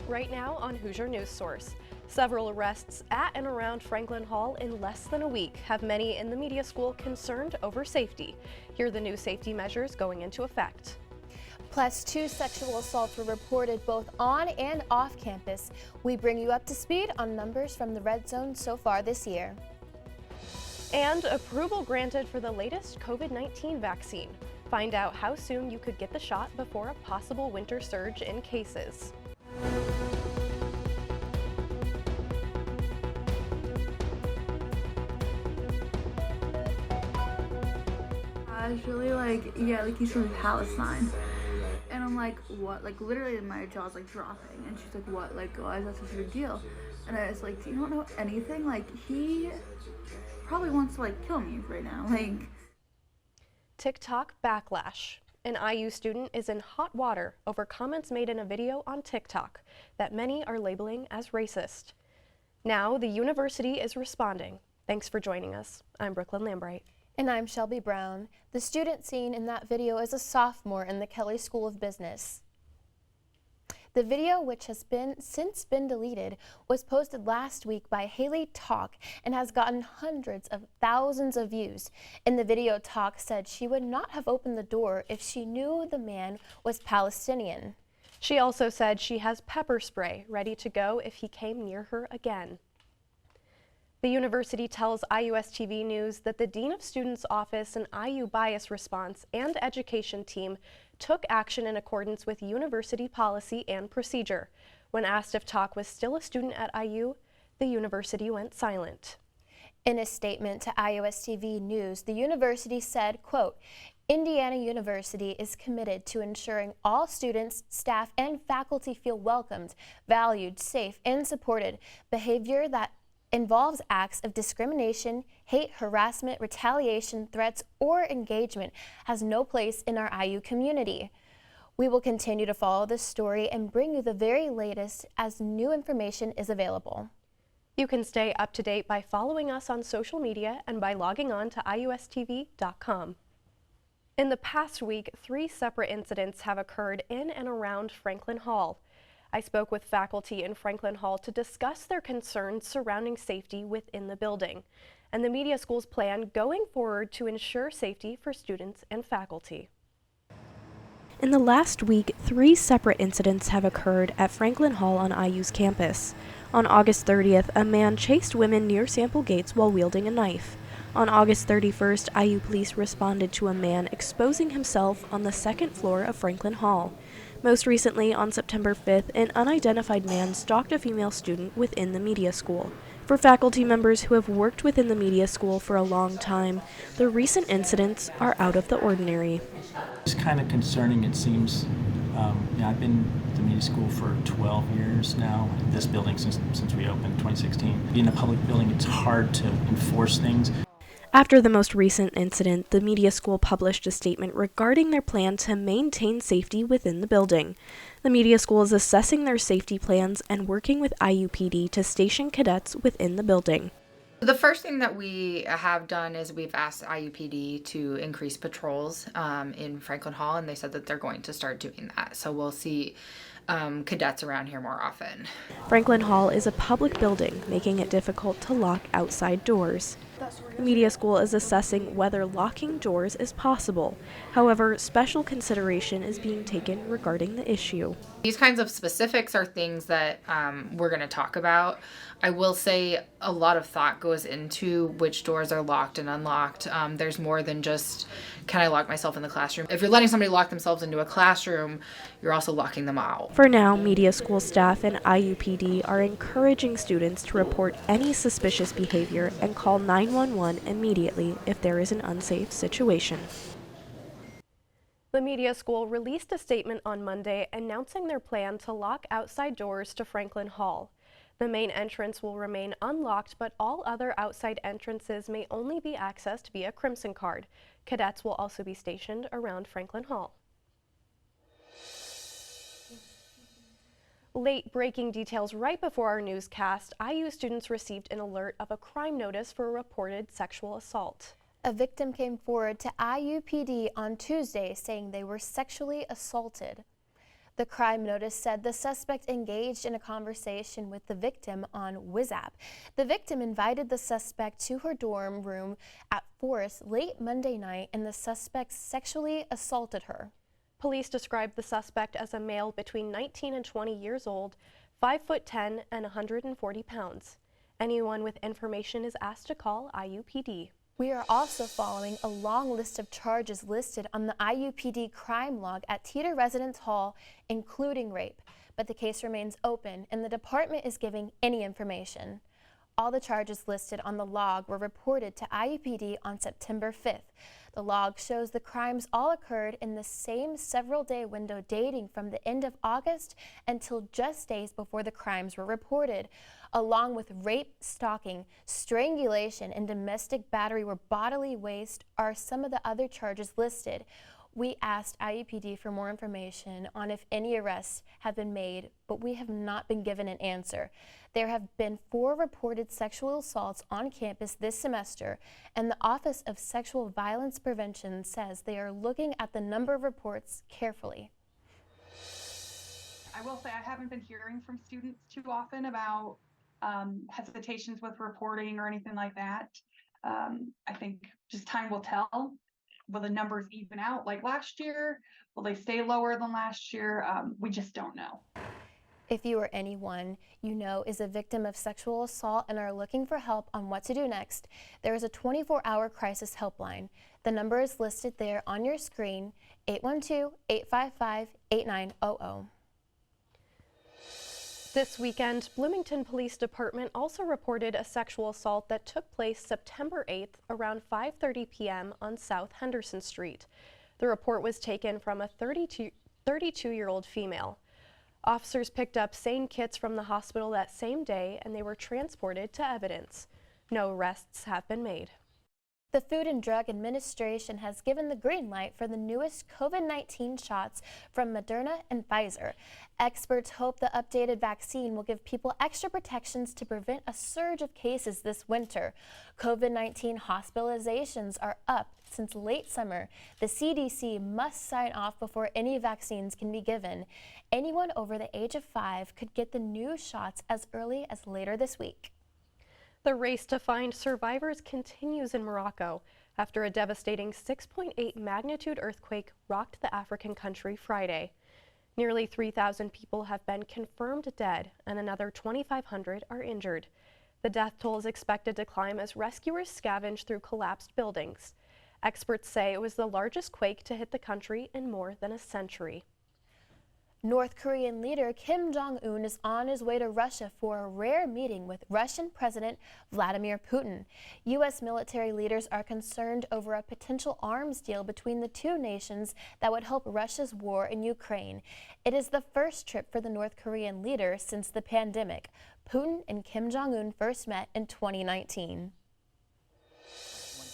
Right now on Hoosier News Source, several arrests at and around Franklin Hall in less than a week have many in the media school concerned over safety. Here are the new safety measures going into effect. Plus, 2 sexual assaults were reported both on and off campus. We bring you up to speed on numbers from the red zone so far this year. And approval granted for the latest COVID-19 vaccine. Find out how soon you could get the shot before a possible winter surge in cases. I was really like he's from Palestine. And I'm like, what? Like, literally my jaw's like dropping. And she's like, what? Like, why is that such a big deal? And I was like, you don't know anything? Like, he probably wants to like kill me right now. Like, TikTok backlash. An IU student is in hot water over comments made in a video on TikTok that many are labeling as racist. Now the university is responding. Thanks for joining us. I'm Brooklyn Lambright. And I'm Shelby Brown. The student seen in that video is a sophomore in the Kelley School of Business. The video, which has since been deleted, was posted last week by Haley Talk and has gotten hundreds of thousands of views. In the video, Talk said she would not have opened the door if she knew the man was Palestinian. She also said she has pepper spray ready to go if he came near her again. The university tells IUSTV News that the Dean of Students Office and IU Bias Response and Education team took action in accordance with university policy and procedure. When asked if Talk was still a student at IU, the university went silent. In a statement to IUSTV News, the university said, quote, Indiana University is committed to ensuring all students, staff, and faculty feel welcomed, valued, safe, and supported. Behavior that involves acts of discrimination, hate, harassment, retaliation, threats, or engagement has no place in our IU community. We will continue to follow this story and bring you the very latest as new information is available. You can stay up to date by following us on social media and by logging on to IUSTV.com. In the past week, 3 separate incidents have occurred in and around Franklin Hall. I spoke with faculty in Franklin Hall to discuss their concerns surrounding safety within the building and the media school's plan going forward to ensure safety for students and faculty. In the last week, 3 separate incidents have occurred at Franklin Hall on IU's campus. On August 30th, a man chased women near sample gates while wielding a knife. On August 31st, IU police responded to a man exposing himself on the 2nd floor of Franklin Hall. Most recently, on September 5th, an unidentified man stalked a female student within the media school. For faculty members who have worked within the media school for a long time, the recent incidents are out of the ordinary. It's kind of concerning, it seems. I've been at the media school for 12 years now, in this building since we opened in 2016. Being a public building, it's hard to enforce things. After the most recent incident, the media school published a statement regarding their plan to maintain safety within the building. The media school is assessing their safety plans and working with IUPD to station cadets within the building. The first thing that we have done is we've asked IUPD to increase patrols in Franklin Hall, and they said that they're going to start doing that. So we'll see cadets around here more often. Franklin Hall is a public building, making it difficult to lock outside doors. The media school is assessing whether locking doors is possible. However, special consideration is being taken regarding the issue. These kinds of specifics are things that we're going to talk about. I will say a lot of thought goes into which doors are locked and unlocked. There's more than just, can I lock myself in the classroom? If you're letting somebody lock themselves into a classroom, you're also locking them out. For now, media school staff and IUPD are encouraging students to report any suspicious behavior and call 911 immediately if there is an unsafe situation. The media school released a statement on Monday announcing their plan to lock outside doors to Franklin Hall. The main entrance will remain unlocked, but all other outside entrances may only be accessed via Crimson Card. Cadets will also be stationed around Franklin Hall. Late breaking details right before our newscast, IU students received an alert of a crime notice for a reported sexual assault. A victim came forward to IUPD on Tuesday saying they were sexually assaulted. The crime notice said the suspect engaged in a conversation with the victim on WhatsApp. The victim invited the suspect to her dorm room at Forest late Monday night, and the suspect sexually assaulted her. Police described the suspect as a male between 19 and 20 years old, 5'10" and 140 pounds. Anyone with information is asked to call IUPD. We are also following a long list of charges listed on the IUPD crime log at Teeter Residence Hall, including rape. But the case remains open, and the department is giving any information. All the charges listed on the log were reported to IUPD on September 5th. The log shows the crimes all occurred in the same several-day window dating from the end of August until just days before the crimes were reported. Along with rape, stalking, strangulation, and domestic battery where bodily waste are some of the other charges listed. We asked IUPD for more information on if any arrests have been made, but we have not been given an answer. There have been 4 reported sexual assaults on campus this semester, and the Office of Sexual Violence Prevention says they are looking at the number of reports carefully. I will say I haven't been hearing from students too often about hesitations with reporting or anything like that. I think just time will tell. Will the numbers even out like last year? Will they stay lower than last year? We just don't know. If you or anyone you know is a victim of sexual assault and are looking for help on what to do next, there is a 24-hour crisis helpline. The number is listed there on your screen, 812-855-8900. This weekend, Bloomington Police Department also reported a sexual assault that took place September 8th around 5:30 p.m. on South Henderson Street. The report was taken from a 32-year-old female. Officers picked up sane kits from the hospital that same day, and they were transported to evidence. No arrests have been made. The Food and Drug Administration has given the green light for the newest COVID-19 shots from Moderna and Pfizer. Experts hope the updated vaccine will give people extra protections to prevent a surge of cases this winter. COVID-19 hospitalizations are up since late summer. The CDC must sign off before any vaccines can be given. Anyone over the age of 5 could get the new shots as early as later this week. The race to find survivors continues in Morocco after a devastating 6.8 magnitude earthquake rocked the African country Friday. Nearly 3,000 people have been confirmed dead and another 2,500 are injured. The death toll is expected to climb as rescuers scavenge through collapsed buildings. Experts say it was the largest quake to hit the country in more than a century. North Korean leader Jong Un is on his way to Russia for a rare meeting with Russian President Vladimir Putin. U.S. military leaders are concerned over a potential arms deal between the two nations that would help Russia's war in Ukraine. It is the first trip for the North Korean leader since the pandemic. Putin and Jong Un first met in 2019. When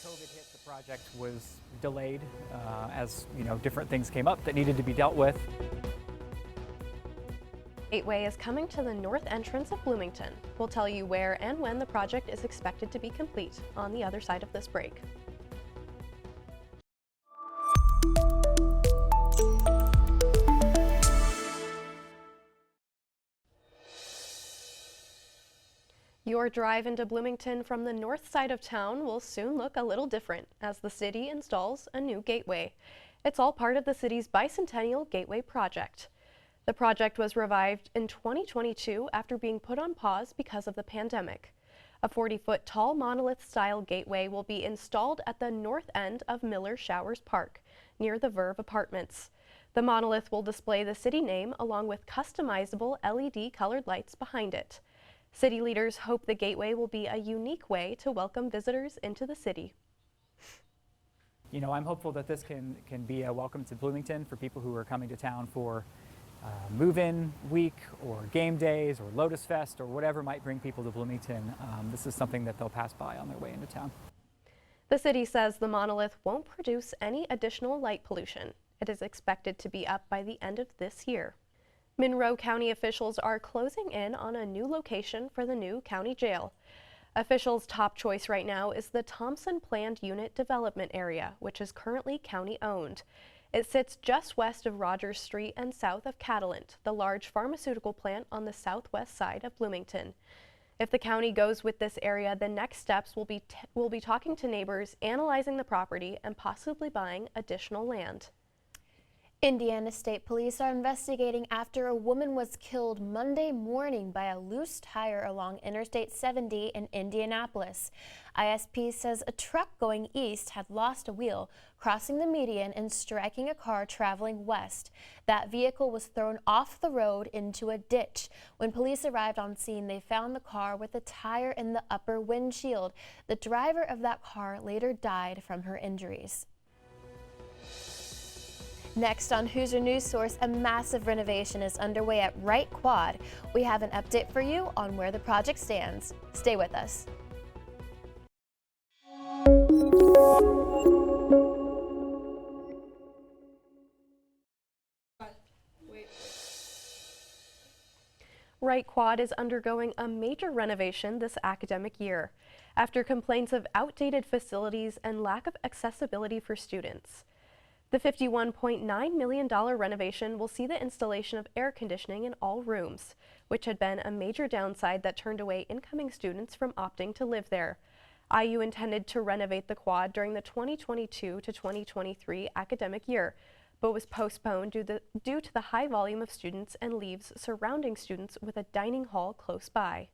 COVID hit, the project was delayed as different things came up that needed to be dealt with. Gateway is coming to the north entrance of Bloomington. We'll tell you where and when the project is expected to be complete on the other side of this break. Your drive into Bloomington from the north side of town will soon look a little different as the city installs a new gateway. It's all part of the city's bicentennial Gateway project. The project was revived in 2022 after being put on pause because of the pandemic. A 40-foot tall monolith-style gateway will be installed at the north end of Miller Showers Park, near the Verve Apartments. The monolith will display the city name along with customizable LED-colored lights behind it. City leaders hope the gateway will be a unique way to welcome visitors into the city. I'm hopeful that this can be a welcome to Bloomington for people who are coming to town for move-in week or game days or Lotus Fest or whatever might bring people to Bloomington. This is something that they'll pass by on their way into town. The city says the monolith won't produce any additional light pollution. It is expected to be up by the end of this year. Monroe County officials are closing in on a new location for the new county jail. Officials' top choice right now is the Thompson Planned Unit Development Area, which is currently county-owned. It sits just west of Rogers Street and south of Catalent, the large pharmaceutical plant on the southwest side of Bloomington. If the county goes with this area, the next steps will be talking to neighbors, analyzing the property, and possibly buying additional land. Indiana State Police are investigating after a woman was killed Monday morning by a loose tire along Interstate 70 in Indianapolis. ISP says a truck going east had lost a wheel, crossing the median and striking a car traveling west. That vehicle was thrown off the road into a ditch. When police arrived on scene, they found the car with a tire in the upper windshield. The driver of that car later died from her injuries. Next on Hoosier News Source, a massive renovation is underway at Wright Quad. We have an update for you on where the project stands. Stay with us. Wright Quad is undergoing a major renovation this academic year after complaints of outdated facilities and lack of accessibility for students. The $51.9 million renovation will see the installation of air conditioning in all rooms, which had been a major downside that turned away incoming students from opting to live there. IU intended to renovate the quad during the 2022 to 2023 academic year, but was postponed due to the high volume of students and leaves surrounding students with a dining hall close by.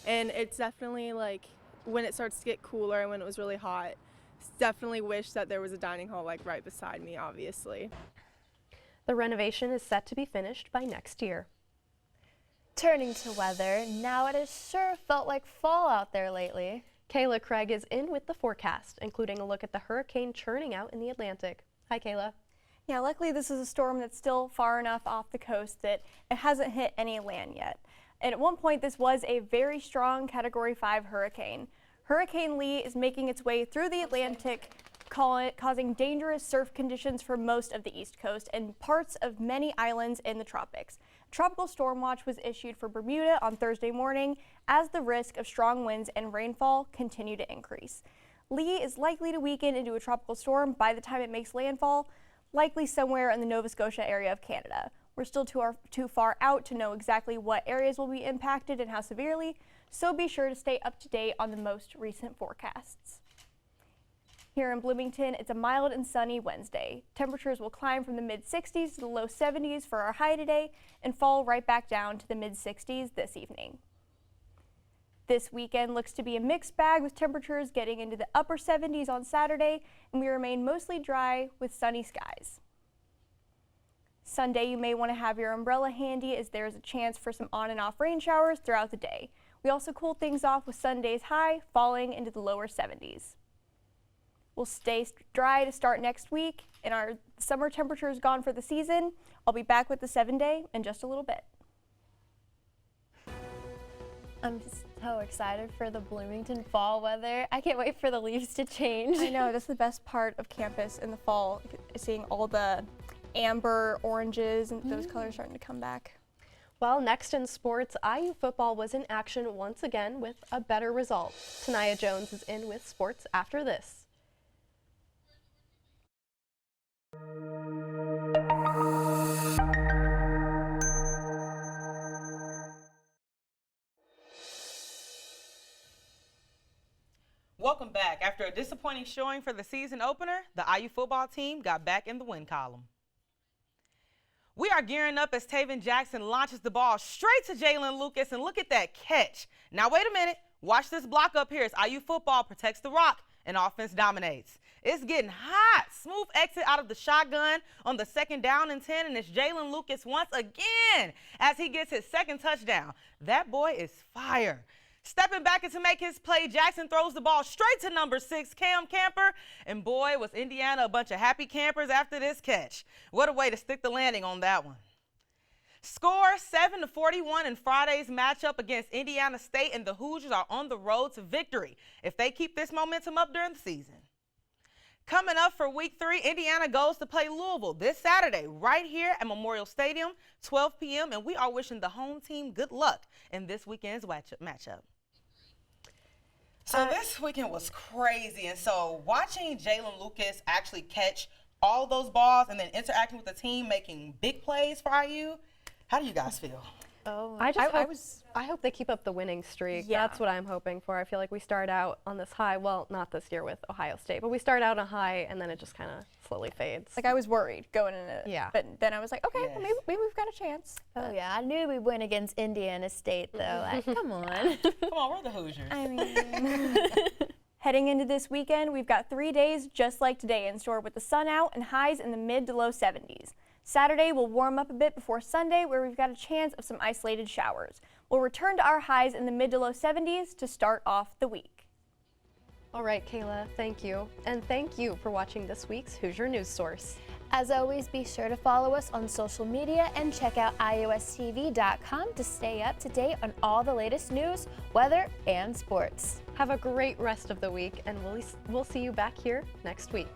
And it's definitely like when it starts to get cooler and when it was really hot, definitely wish that there was a dining hall like right beside me, obviously. The renovation is set to be finished by next year. Turning to weather, now it has sure felt like fall out there lately. Kayla Craig is in with the forecast, including a look at the hurricane churning out in the Atlantic. Hi, Kayla. Yeah, luckily this is a storm that's still far enough off the coast that it hasn't hit any land yet. And at one point this was a very strong Category 5 hurricane. Hurricane Lee is making its way through the Atlantic, causing dangerous surf conditions for most of the East Coast and parts of many islands in the tropics. Tropical storm watch was issued for Bermuda on Thursday morning as the risk of strong winds and rainfall continue to increase. Lee is likely to weaken into a tropical storm by the time it makes landfall, likely somewhere in the Nova Scotia area of Canada. We're still too far out to know exactly what areas will be impacted and how severely, so be sure to stay up to date on the most recent forecasts. Here in Bloomington, it's a mild and sunny Wednesday. Temperatures will climb from the mid-60s to the low 70s for our high today and fall right back down to the mid-60s this evening. This weekend looks to be a mixed bag with temperatures getting into the upper 70s on Saturday, and we remain mostly dry with sunny skies. Sunday, you may want to have your umbrella handy as there is a chance for some on and off rain showers throughout the day. We also cool things off with Sunday's high falling into the lower 70s. We'll stay dry to start next week, and our summer temperature is gone for the season. I'll be back with the 7-day in just a little bit. I'm just so excited for the Bloomington fall weather. I can't wait for the leaves to change. I know, that's the best part of campus in the fall, seeing all the amber, oranges, and those colors starting to come back. Well, next in sports, IU football was in action once again with a better result. Tanaya Jones is in with sports after this. Welcome back. After a disappointing showing for the season opener, the IU football team got back in the win column. We are gearing up as Taven Jackson launches the ball straight to Jalen Lucas, and look at that catch. Now wait a minute. Watch this block up here as IU football protects the rock and offense dominates. It's getting hot. Smooth exit out of the shotgun on the 2nd down and 10, and it's Jalen Lucas once again as he gets his 2nd touchdown. That boy is fire. Stepping back in to make his play, Jackson throws the ball straight to number 6, Cam Camper. And boy, was Indiana a bunch of happy campers after this catch. What a way to stick the landing on that one. Score 7-41 in Friday's matchup against Indiana State, and the Hoosiers are on the road to victory if they keep this momentum up during the season. Coming up for Week 3, Indiana goes to play Louisville this Saturday right here at Memorial Stadium, 12 p.m., and we are wishing the home team good luck in this weekend's matchup. So this weekend was crazy, and so watching Jalen Lucas actually catch all those balls and then interacting with the team, making big plays for IU, how do you guys feel? Oh, I hope they keep up the winning streak. Yeah. That's what I'm hoping for. I feel like we start out on this high. Well, not this year with Ohio State, but we start out on a high and then it just kind of slowly fades. Like I was worried going into it. Yeah. But then I was like, okay, well, maybe we've got a chance. Oh yeah, I knew we'd win against Indiana State though. Like, come on. Come on, we're the Hoosiers. I mean, heading into this weekend, we've got 3 days just like today in store with the sun out and highs in the mid to low 70s. Saturday will warm up a bit before Sunday where we've got a chance of some isolated showers. We'll return to our highs in the mid to low 70s to start off the week. All right, Kayla, thank you. And thank you for watching this week's Hoosier News Source. As always, be sure to follow us on social media and check out IUSTV.com to stay up to date on all the latest news, weather, and sports. Have a great rest of the week, and we'll see you back here next week.